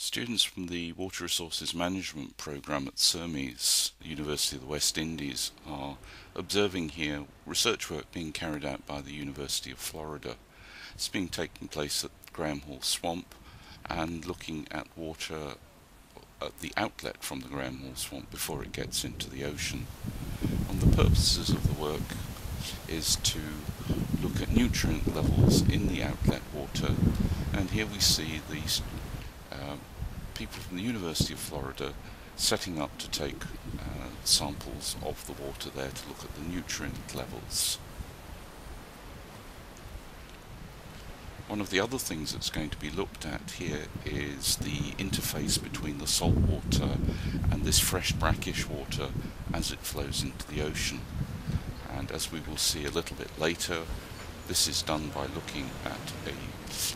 Students from the Water Resources Management program at CERMES, the University of the West Indies, are observing here research work being carried out by the University of Florida. It's being taking place at Graham Hall Swamp and looking at water at the outlet from the Graham Hall Swamp before it gets into the ocean. And the purposes of the work is to look at nutrient levels in the outlet water, and here we see these people from the University of Florida setting up to take samples of the water there to look at the nutrient levels. One of the other things that's going to be looked at here is the interface between the salt water and this fresh brackish water as it flows into the ocean. And as we will see a little bit later, this is done by looking at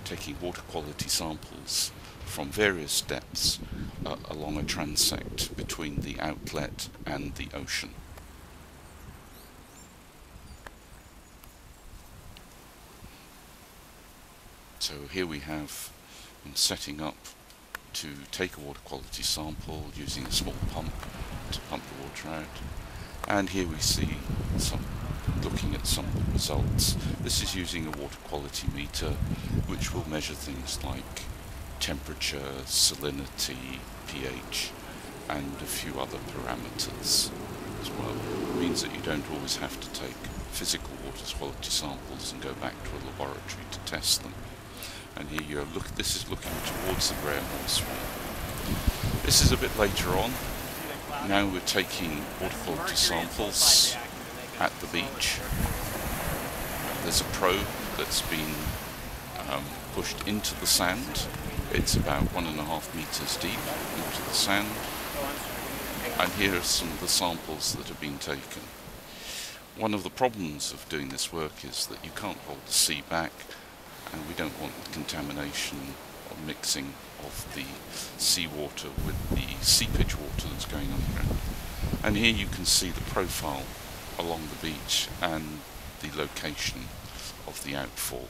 taking water quality samples from various depths along a transect between the outlet and the ocean. So here we have setting up to take a water quality sample using a small pump to pump the water out, and here we see looking at some of the results. This is using a water quality meter which will measure things like temperature, salinity, pH, and a few other parameters as well. It means that you don't always have to take physical water quality samples and go back to a laboratory to test them. And here this is looking towards the Graham Hall Swamp. This is a bit later on. Now we're taking water quality samples at the beach. There's a probe that's been pushed into the sand. It's about 1.5 meters deep into the sand. And here are some of the samples that have been taken. One of the problems of doing this work is that you can't hold the sea back, and we don't want contamination or mixing of the seawater with the seepage water that's going underground. And here you can see the profile along the beach and the location of the outfall.